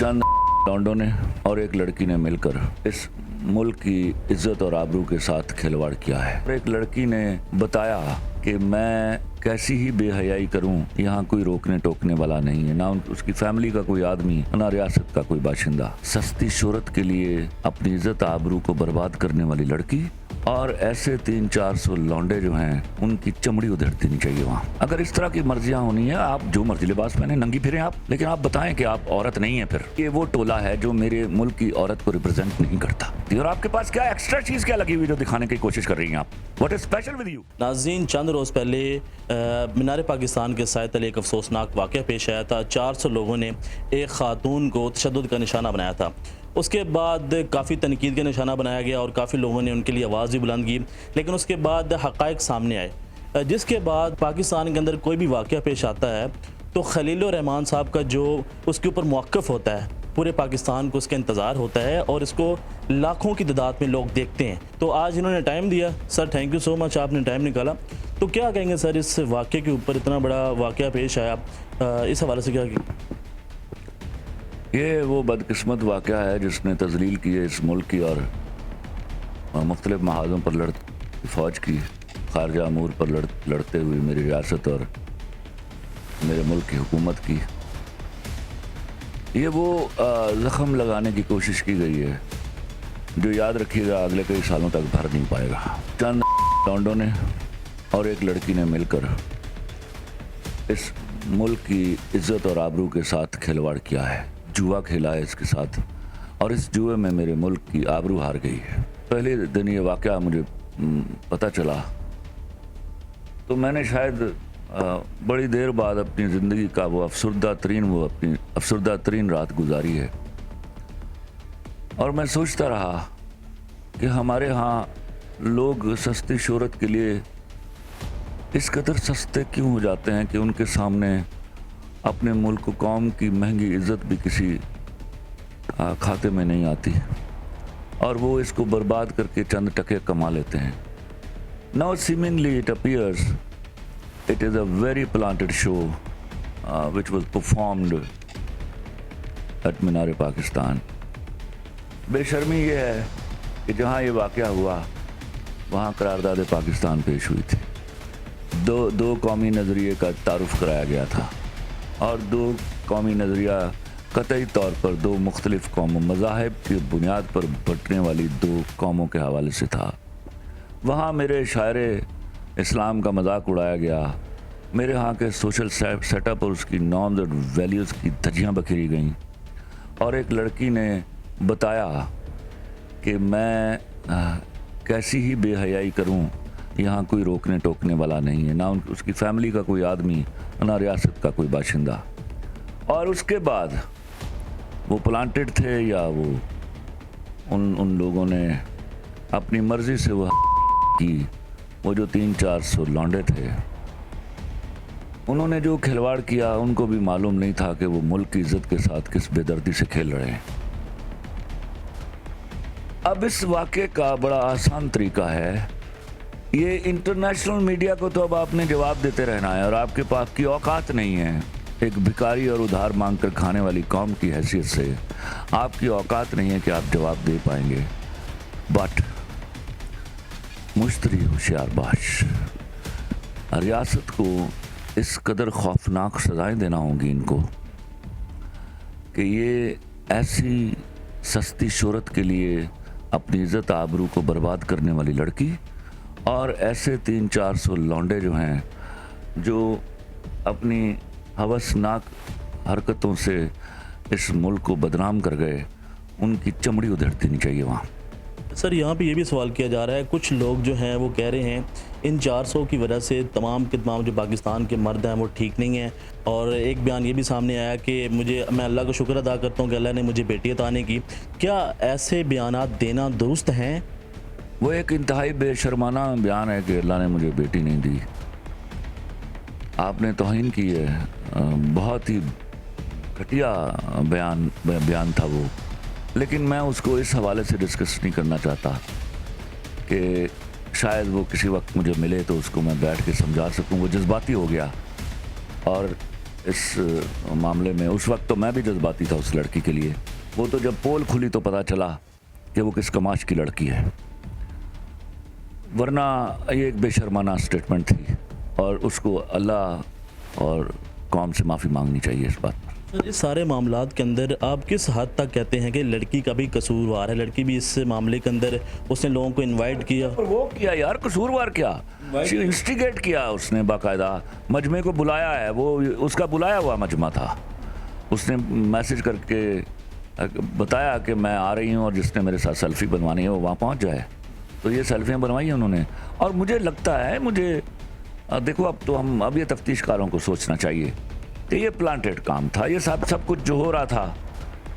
चंद लौंडों ने और एक लड़की ने मिलकर इस मुल्क की इज्जत और आबरू के साथ खिलवाड़ किया है। एक लड़की ने बताया कि मैं कैसी ही बेहयाई करूं, यहाँ कोई रोकने टोकने वाला नहीं है, ना उसकी फैमिली का कोई आदमी, ना रियासत का कोई बाशिंदा। सस्ती शोहरत के लिए अपनी इज्जत आबरू को बर्बाद करने वाली लड़की और ऐसे 300-400 लौंडे जो हैं उनकी चमड़ी उधेड़ देनी चाहिए वहाँ। अगर इस तरह की मर्जियाँ होनी है, आप जो मर्जी लिबास पहने, नंगी फिरें आप, लेकिन आप बताएं कि आप औरत नहीं है। फिर ये वो टोला है जो मेरे मुल्क की औरत को रिप्रेजेंट नहीं करता। और आपके पास क्या एक्स्ट्रा चीज क्या लगी हुई जो दिखाने की कोशिश कर रही हैं आप? What is special with you? नाज़रीन, चंद रोज़ पहले मीनार पाकिस्तान के साय तले एक अफसोसनाक वाक़या पेश आया था। 400 लोगों ने एक खातून को तशद्दुद का निशाना बनाया था। उसके बाद काफ़ी तनकीद का निशाना बनाया गया और काफ़ी लोगों ने उनके लिए आवाज़ भी बुलंद की, लेकिन उसके बाद हक़ाइक़ सामने आए, जिसके बाद पाकिस्तान के अंदर कोई भी वाक़या पेश आता है तो खलीलुर रहमान साहब का जो उसके ऊपर मौक़िफ़ होता है, पूरे पाकिस्तान को उसका इंतज़ार होता है और इसको लाखों की तादाद में लोग देखते हैं। तो आज इन्होंने टाइम दिया, sir thank you so much, आपने टाइम निकाला। तो क्या कहेंगे सर, इस वाक़े के ऊपर इतना बड़ा वाक़या पेश आया, इस हवाले से क्या ये वो बदकिस्मत वाक़या है जिसने तज़लील की है इस मुल्क की और मुख्तलिफ महाजों पर फ़ौज की, खारजा अमूर पर लड़ते हुए मेरी रियासत और मेरे मुल्क की हुकूमत की। ये वो ज़ख़म लगाने की कोशिश की गई है जो याद रखिएगा अगले कई सालों तक भर नहीं पाएगा। चंद लौंडों ने और एक लड़की ने मिलकर इस मुल्क की इज्जत और आबरू के साथ खिलवाड़ किया है, जुआ खेला है इसके साथ, और इस जुए में मेरे मुल्क की आबरू हार गई है। पहले दिन ये वाक़या मुझे पता चला तो मैंने शायद बड़ी देर बाद अपनी ज़िंदगी का वो अपनी अफसरदा तरीन रात गुजारी है। और मैं सोचता रहा कि हमारे यहाँ लोग सस्ती शोहरत के लिए इस कदर सस्ते क्यों हो जाते हैं कि उनके सामने अपने मुल्क कौम की महंगी इज़्ज़त भी किसी खाते में नहीं आती और वो इसको बर्बाद करके चंद टके कमा लेते हैं। Now seemingly it appears it is a very planted show which was performed at मीनार पाकिस्तान। बेशर्मी ये है कि जहाँ ये वाक़या हुआ वहाँ करारदाद पाकिस्तान पेश हुई थी। दो कौमी नज़रिए का तारुफ कराया गया था और दो कौमी नज़रिया कतई तौर पर दो मुख्तलिफ़ कौमों, मज़ाहिब की बुनियाद पर बंटने वाली दो कौमों के हवाले से था। वहाँ मेरे शायरे इस्लाम का मजाक उड़ाया गया, मेरे यहाँ के सोशल सेटअप और उसकी नॉर्म्स और वैल्यूज़ की धज्जियाँ बखेरी गईं, और एक लड़की ने बताया कि मैं कैसी ही बेहयाई करूं, यहाँ कोई रोकने टोकने वाला नहीं है, ना उसकी फैमिली का कोई आदमी, ना रियासत का कोई बाशिंदा। और उसके बाद वो प्लांटेड थे या उन लोगों ने अपनी मर्ज़ी से वो की, वो जो 300-400 लौंडे थे, उन्होंने जो खिलवाड़ किया उनको भी मालूम नहीं था कि वो मुल्क की इज़्ज़त के साथ किस बेदर्दी से खेल रहे हैं। अब इस वाक़े का बड़ा आसान तरीका है, ये इंटरनेशनल मीडिया को तो अब आपने जवाब देते रहना है और आपके पास की औकात नहीं है। एक भिखारी और उधार मांग कर खाने वाली कौम की हैसियत से आपकी औकात नहीं है कि आप जवाब दे पाएंगे। बट मुश्तरी होशियारबाज रियासत को इस कदर खौफनाक सज़ाएं देना होंगी इनको कि ये ऐसी सस्ती शोहरत के लिए अपनी इज़्ज़त आबरू को बर्बाद करने वाली लड़की और ऐसे 300-400 लौंडे जो हैं जो अपनी हवसनाक हरकतों से इस मुल्क को बदनाम कर गए, उनकी चमड़ी उधेड़ देनी चाहिए वहाँ। सर, यहाँ पे ये भी सवाल किया जा रहा है, कुछ लोग जो हैं वो कह रहे हैं इन 400 की वजह से तमाम के तमाम जो पाकिस्तान के मर्द हैं वो ठीक नहीं हैं, और एक बयान ये भी सामने आया कि मैं अल्लाह का शुक्र अदा करता हूँ कि अल्लाह ने मुझे बेटी अता नहीं की। क्या ऐसे बयानात देना दुरुस्त हैं? वो एक इंतहाई बेशर्माना बयान है कि अल्लाह ने मुझे बेटी नहीं दी। आपने तौहीन की है, बहुत ही घटिया बयान था वो, लेकिन मैं उसको इस हवाले से डिस्कस नहीं करना चाहता कि शायद वो किसी वक्त मुझे मिले तो उसको मैं बैठ के समझा सकूं। वो जज्बाती हो गया और इस मामले में। उस वक्त तो मैं भी जज्बाती था उस लड़की के लिए। वो तो जब पोल खुली तो पता चला कि वो किस कमाश की लड़की है, वरना ये एक बेशर्माना स्टेटमेंट थी और उसको अल्लाह और कौम से माफ़ी मांगनी चाहिए इस बात पर। सर, इस सारे मामलात के अंदर आप किस हद तक कहते हैं कि लड़की का भी कसूरवार है? लड़की भी इस मामले के अंदर उसने लोगों को इनवाइट किया। और वो किया यार, कसूरवार क्या, इंस्टिगेट किया उसने, बाकायदा मजमे को बुलाया है, वो उसका बुलाया हुआ मजमा था। उसने मैसेज करके बताया कि मैं आ रही हूँ और जिसने मेरे साथ सेल्फी बनवानी है वो वहाँ पहुँच जाए। तो ये सेल्फियाँ बनवाई हैं उन्होंने। और मुझे लगता है, देखो अब तो अब ये तफ्तीशकारों को सोचना चाहिए कि ये प्लांटेड काम था। ये सब कुछ जो हो रहा था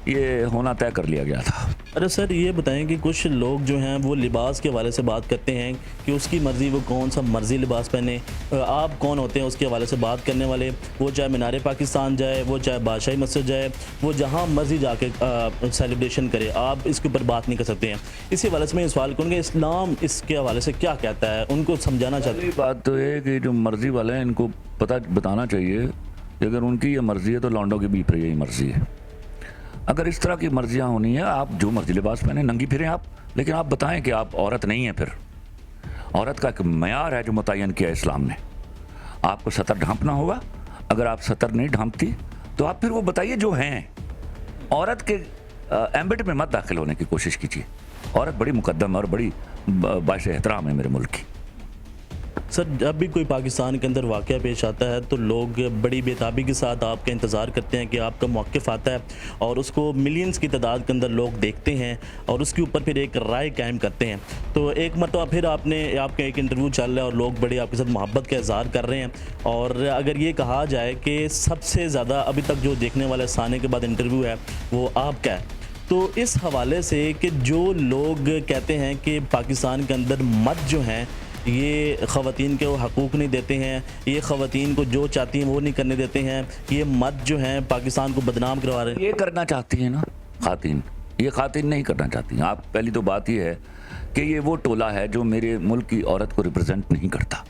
ये होना तय कर लिया गया था। अरे सर, ये बताएं कि कुछ लोग जो हैं वो लिबास के हवाले से बात करते हैं कि उसकी मर्ज़ी वो कौन सा मर्ज़ी लिबास पहने। आप कौन होते हैं उसके हवाले से बात करने वाले? वो चाहे मीनार पाकिस्तान जाए, वो चाहे बादशाही मस्जिद जाए, वो जहाँ मर्ज़ी जाके सेलिब्रेशन करे, आप इसके ऊपर बात नहीं कर सकते हैं। इसी हवाले से मैं सवाल करूँगा, इस्लाम इसके हवाले से क्या कहता है? उनको समझाना चाहते हैं। बात तो है कि जो मर्ज़ी वाले हैं इनको बताना चाहिए कि अगर उनकी ये मर्ज़ी है तो लौंडों की भी फिर यही मर्ज़ी है। अगर इस तरह की मर्जियाँ होनी है, आप जो मर्जी लिबास पहने, नंगी फिरें आप, लेकिन आप बताएं कि आप औरत नहीं हैं। फिर औरत का एक मयार है जो मुतय्यन किया इस्लाम ने। आपको सतर ढांपना होगा, अगर आप सतर नहीं ढांपती तो आप फिर वो बताइए जो हैं। औरत के एम्बिट में मत दाखिल होने की कोशिश कीजिए। औरत बड़ी मुकद्दम और बड़ी बाइश एहतराम है मेरे मुल्क की। सर, जब भी कोई पाकिस्तान के अंदर वाक़या पेश आता है तो लोग बड़ी बेताबी के साथ आपका इंतज़ार करते हैं कि आपका मौक़िफ़ आता है और उसको मिलियंस की तादाद के अंदर लोग देखते हैं और उसके ऊपर फिर एक राय कायम करते हैं। तो एक मरतबा फिर आपका एक इंटरव्यू चल रहा है और लोग बड़ी आपके साथ मोहब्बत का इज़हार कर रहे हैं। और अगर ये कहा जाए कि सबसे ज़्यादा अभी तक जो देखने वाले साने के बाद इंटरव्यू है वो आपका है, तो इस हवाले से कि जो लोग कहते हैं कि पाकिस्तान के अंदर मर्द जो हैं ये ख़वातीन के वो हकूक़ नहीं देते हैं, ये ख़वातीन को जो चाहती हैं वो नहीं करने देते हैं, ये मर्द जो हैं पाकिस्तान को बदनाम करवा रहे हैं। ये करना चाहती हैं ना ख़ातीन, ये ख़ातीन नहीं करना चाहती हैं। आप पहली तो बात ये है कि ये वो टोला है जो मेरे मुल्क की औरत को रिप्रेजेंट नहीं करता।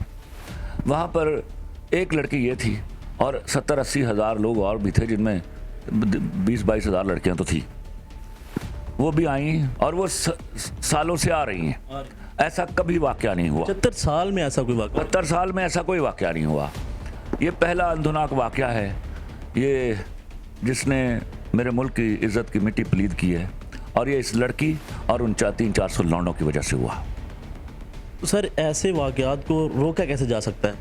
वहाँ पर एक लड़की ये थी और 70-80 हज़ार लोग और भी थे, जिनमें 20-22 हज़ार लड़कियाँ तो थी। वो भी आई और वो सालों से आ रही हैं। ऐसा कभी वाक़या नहीं हुआ। 70 साल में ऐसा कोई वाक़या? 70 साल में ऐसा कोई वाक़या नहीं हुआ। ये पहला अंधुनाक वाक़या है ये, जिसने मेरे मुल्क की इज़्ज़त की मिट्टी पलीद की है, और ये इस लड़की और उन 300-400 लौंडों की वजह से हुआ। तो सर, ऐसे वाक़यात को रोका कैसे जा सकता है?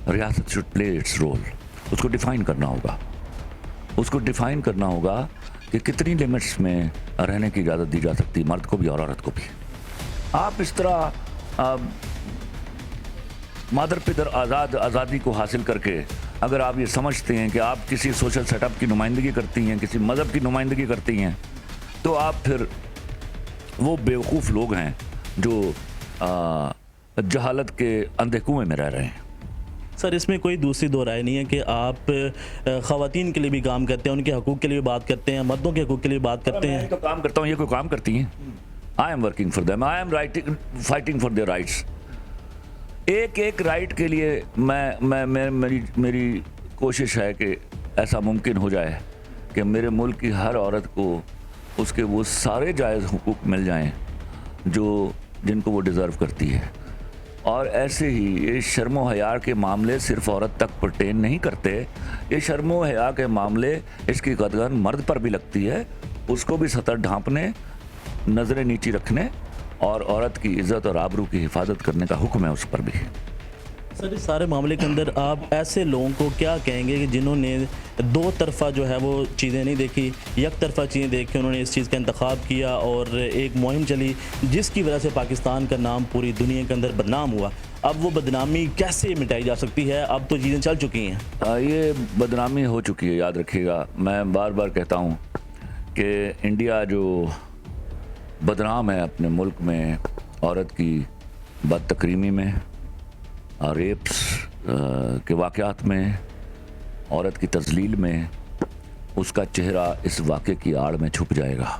रियासत शुड प्ले इट्स रोल। उसको डिफ़ाइन करना होगा। उसको डिफ़ाइन करना होगा कि कितनी लिमिट्स में रहने की इजाज़त दी जा सकती है मर्द को भी और औरत को भी। आप इस तरह मादर पिदर आज़ादी को हासिल करके अगर आप ये समझते हैं कि आप किसी सोशल सेटअप की नुमाइंदगी करती हैं, किसी मज़हब की नुमाइंदगी करती हैं, तो आप फिर वो बेवकूफ़ लोग हैं जो जहालत के अंधे कुएं में रह रहे हैं। सर, इसमें कोई दूसरी दो राय नहीं है कि आप ख़वातीन के लिए भी काम करते हैं, उनके हकूक़ के लिए बात करते हैं, मर्दों के हकूक़ के लिए बात करते हैं। मैं तो काम करता हूँ, ये कोई काम करती हैं? I am working for them, I am fighting for their rights. एक राइट के लिए मेरी कोशिश है कि ऐसा मुमकिन हो जाए कि मेरे मुल्क की हर औरत को उसके वो सारे जायज़ हुकूक मिल जाएं जिनको वो डिज़र्व करती है। और ऐसे ही ये शर्मो हया के मामले सिर्फ औरत तक परटेन नहीं करते, ये शर्मो हया के मामले इसकी कदर मर्द पर भी लगती है। उसको भी सतर ढांपने, नज़रें नीची रखने और औरत की इज़्ज़त और आबरू की हिफाजत करने का हुक्म है उस पर भी। सर, इस सारे मामले के अंदर आप ऐसे लोगों को क्या कहेंगे कि जिन्होंने दो तरफ़ा जो है वो चीज़ें नहीं देखी, एक तरफ़ा चीज़ें देख के उन्होंने इस चीज़ का इंतखाब किया और एक मुहिम चली जिसकी वजह से पाकिस्तान का नाम पूरी दुनिया के अंदर बदनाम हुआ। अब वो बदनामी कैसे मिटाई जा सकती है? अब तो चीज़ें चल चुकी हैं। ये बदनामी हो चुकी है, याद रखिएगा। मैं बार बार कहता हूँ कि इंडिया जो बदनाम है अपने मुल्क में औरत की बदतकरीमी में और रेप्स के वाक़यात में, औरत की तज़लील में, उसका चेहरा इस वाक़े की आड़ में छुप जाएगा।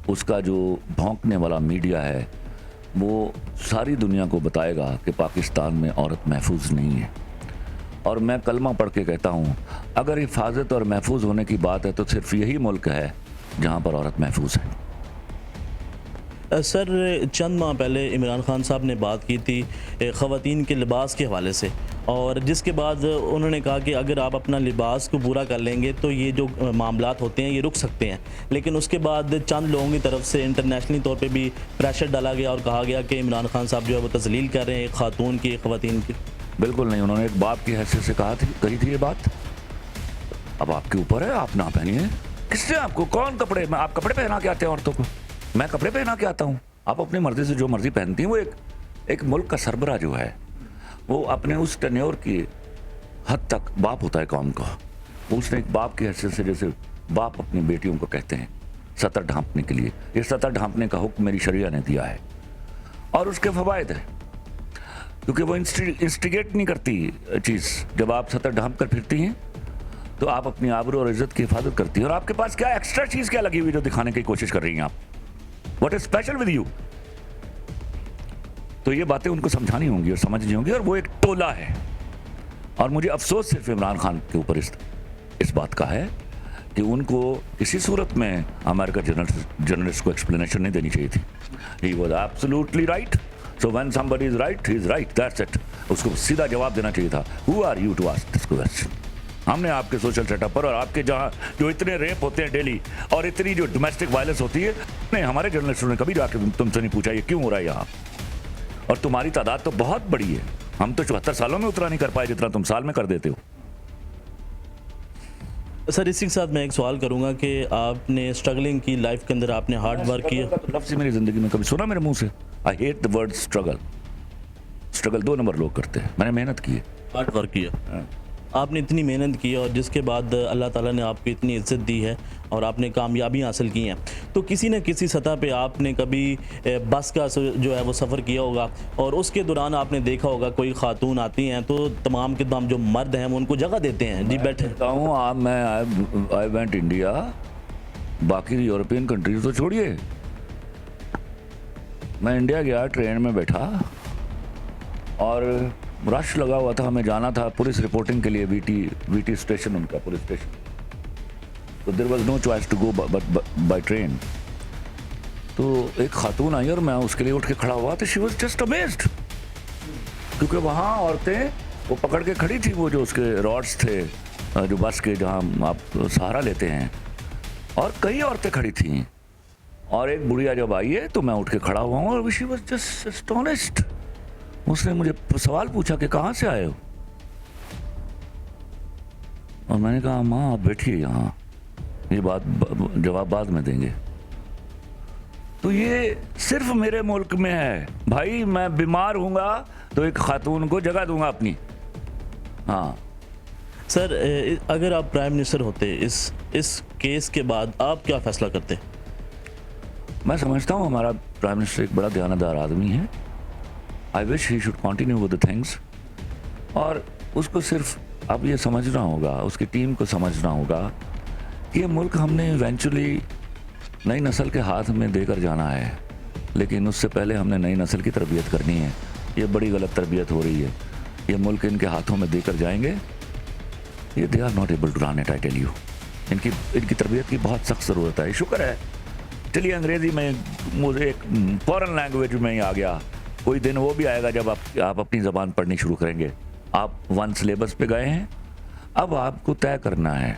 उसका जो भौंकने वाला मीडिया है वो सारी दुनिया को बताएगा कि पाकिस्तान में औरत महफूज नहीं है। اور میں کلمہ پڑھ کے کہتا ہوں اگر حفاظت اور محفوظ ہونے کی بات ہے تو صرف یہی ملک ہے جہاں پر عورت محفوظ ہے. سر چند ماہ پہلے عمران خان صاحب نے بات کی تھی خواتین کے لباس کے حوالے سے، اور جس کے بعد انہوں نے کہا کہ اگر آپ اپنا لباس کو پورا کر لیں گے تو یہ جو معاملات ہوتے ہیں یہ رک سکتے ہیں. لیکن اس کے بعد چند لوگوں کی طرف سے انٹرنیشنلی طور پہ بھی پریشر ڈالا گیا اور کہا گیا کہ عمران خان صاحب جو ہے وہ تذلیل کر رہے ہیں ایک خاتون کی، خواتین کی. بالکل نہیں، انہوں نے ایک باپ کی حیثیت سے کہی تھی یہ بات. اب آپ کے اوپر ہے، آپ نہ پہنیے. کس نے آپ کو کون کپڑے، میں آپ کپڑے پہنا کے آتے ہیں عورتوں کو؟ میں کپڑے پہنا کے آتا ہوں؟ آپ اپنی مرضی سے جو مرضی پہنتی ہیں. وہ ایک ملک کا سربراہ جو ہے وہ اپنے اس ٹینیور کی حد تک باپ ہوتا ہے قوم کا. اس نے ایک باپ کی حیثیت سے، جیسے باپ اپنی بیٹیوں کو کہتے ہیں سطر ڈھانپنے کے لیے، یہ سطر ڈھانپنے کا حکم میری شریعہ نے دیا ہے اور اس کے فوائد ہیں، کیونکہ وہ انسٹیگیٹ نہیں کرتی چیز. جب آپ سطر ڈھانپ کر پھرتی ہیں تو آپ اپنی آبرو اور عزت کی حفاظت کرتی ہیں. اور آپ کے پاس کیا ایکسٹرا چیز کیا لگی ہوئی جو دکھانے کی کوشش کر رہی ہیں آپ؟ What is special with you? تو یہ باتیں ان کو سمجھانی ہوں گی اور سمجھنی ہوں گی. اور وہ ایک ٹولہ ہے، اور مجھے افسوس صرف عمران خان کے اوپر اس بات کا ہے کہ ان کو کسی صورت میں امریکہ جرنلسٹ کو ایکسپلینیشن نہیں دینی چاہیے تھی. He was absolutely right. So when somebody is right, he is right, that's it. اس کو سیدھا جواب دینا چاہیے تھا. Who are you to ask this question? ہم نے آپ کے سوشل سیٹ اپ پر اور آپ کے جہاں جو اتنے ریپ ہوتے ہیں ڈیلی اور اتنی جو ڈومیسٹک وائلنس ہوتی ہے، نہیں، ہمارے جرنلسٹوں نے کبھی جا کے تم سے نہیں پوچھا یہ کیوں ہو رہا ہے یہاں. اور تمہاری تعداد تو بہت بڑی ہے، ہم تو 74 سالوں میں اتنا نہیں کر پائے جتنا تم سال میں کر دیتے ہو. سر اسی کے ساتھ میں ایک سوال کروں گا کہ آپ نے اسٹرگلنگ کی لائف کے اندر، آپ نے ہارڈ ورک کیا. لفظ میری زندگی میں کبھی سنا میرے منہ سے؟ I hate the word struggle. Struggle 2 number لوگ کرتے ہیں. میں نے محنت کی ہے، ہارڈ ورک کیا. آپ نے اتنی محنت کی اور جس کے بعد اللہ تعالیٰ نے آپ کو اتنی عزت دی ہے اور آپ نے کامیابی حاصل کی ہیں، تو کسی نہ کسی سطح پہ آپ نے کبھی بس کا جو ہے وہ سفر کیا ہوگا اور اس کے دوران آپ نے دیکھا ہوگا کوئی خاتون آتی ہیں تو تمام کے تمام جو مرد ہیں وہ ان کو جگہ دیتے ہیں. جی بیٹھے ہوں. میں آئی وینٹ انڈیا، باقی یورپین کنٹریز تو چھوڑیے، میں انڈیا گیا، ٹرین میں بیٹھا اور رش لگا ہوا تھا. ہمیں جانا تھا پولیس رپورٹنگ کے لیے وی ٹی اسٹیشن، ان کا پولیس اسٹیشن. تو there was no choice to go by train. تو ایک خاتون آئی اور میں اس کے لیے اٹھ کے کھڑا ہوا تو شی واز جسٹ امیزڈ، کیونکہ وہاں عورتیں وہ پکڑ کے کھڑی تھی، وہ جو اس کے راڈس تھے جو بس کے جہاں آپ سہارا لیتے ہیں، اور کئی عورتیں کھڑی تھیں. اور ایک بڑھیا جب آئی ہے تو میں اٹھ کے کھڑا ہوا ہوں اور شی واز جسٹ اسٹونشڈ. اس نے مجھے سوال پوچھا کہ کہاں سے آئے ہو، اور میں نے کہا ماں آپ بیٹھیے یہاں، یہ بات جواب بعد میں دیں گے. تو یہ صرف میرے ملک میں ہے بھائی. میں بیمار ہوں گا تو ایک خاتون کو جگہ دوں گا اپنی. ہاں سر، اگر آپ پرائم منسٹر ہوتے اس کیس کے بعد آپ کیا فیصلہ کرتے؟ میں سمجھتا ہوں ہمارا پرائم منسٹر ایک بڑا دیانتدار آدمی ہے. I wish he should continue with the things. اور اس کو صرف اب یہ سمجھنا ہوگا، اس کی ٹیم کو سمجھنا ہوگا کہ یہ ملک ہم نے ایونچولی نئی نسل کے ہاتھ میں دے کر جانا ہے، لیکن اس سے پہلے ہم نے نئی نسل کی تربیت کرنی ہے. یہ بڑی غلط تربیت ہو رہی ہے. یہ ملک ان کے ہاتھوں میں دے کر جائیں گے، یہ they are not able to run it, I tell you. ان کی تربیت کی بہت سخت ضرورت ہے. شکر ہے چلیے انگریزی میں مجھے ایک فورن لینگویج میں ہی آ گیا. کوئی دن وہ بھی آئے گا جب آپ اپنی زبان پڑھنی شروع کریں گے. آپ 1 سلیبس پہ گئے ہیں، اب آپ کو طے کرنا ہے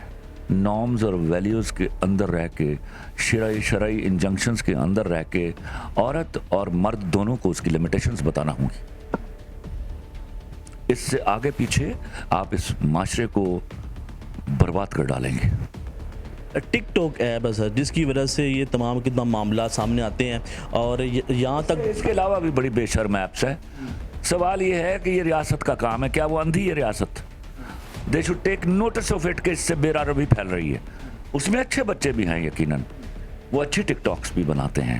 نارمز اور ویلیوز کے اندر رہ کے، شرعی انجنکشنز کے اندر رہ کے عورت اور مرد دونوں کو اس کی لمیٹیشنز بتانا ہوں گی. اس سے آگے پیچھے آپ اس معاشرے کو برباد کر ڈالیں گے. ٹک ٹاک ایپ ہے سر، جس کی وجہ سے یہ تمام کے تمام معاملات سامنے آتے ہیں، اور یہاں تک اس کے علاوہ بھی بڑی بے شرم ایپس ہے. سوال یہ ہے کہ یہ ریاست کا کام ہے، کیا وہ اندھی ہے ریاست؟ They should take notice of it کہ اس سے بے روی پھیل رہی ہے. اس میں اچھے بچے بھی ہیں یقیناً، وہ اچھی ٹک ٹاکس بھی بناتے ہیں،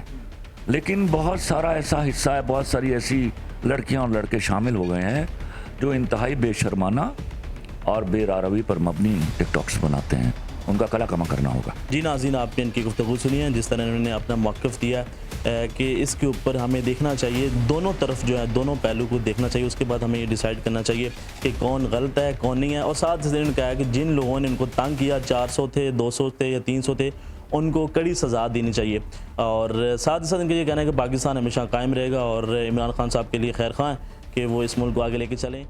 لیکن بہت سارا ایسا حصہ ہے، بہت ساری ایسی لڑکیاں اور لڑکے شامل ہو گئے ہیں جو انتہائی بے شرمانہ اور بے روی پر مبنی ٹک ٹاکس بناتے ہیں. उनका कला कमा करना होगा। जी नाज़रीन, आपने इनकी गुफ्तगू सुनी है, जिस तरह इन्होंने अपना मौक़िफ़ दिया कि इसके ऊपर हमें देखना चाहिए, दोनों तरफ जो है दोनों पहलू को देखना चाहिए, उसके बाद हमें ये डिसाइड करना चाहिए कि कौन गलत है कौन नहीं है। और साथ ही इन्होंने कहा कि जिन लोगों ने इनको तंग किया, 400 थे, 200 थे या 300 थे, उनको कड़ी सज़ा देनी चाहिए। और साथ ही साथ इनका ये कहना है कि पाकिस्तान हमेशा कायम रहेगा और इमरान खान साहब के लिए खैर ख़्वाह है कि वो इस मुल्क को आगे लेके चलें।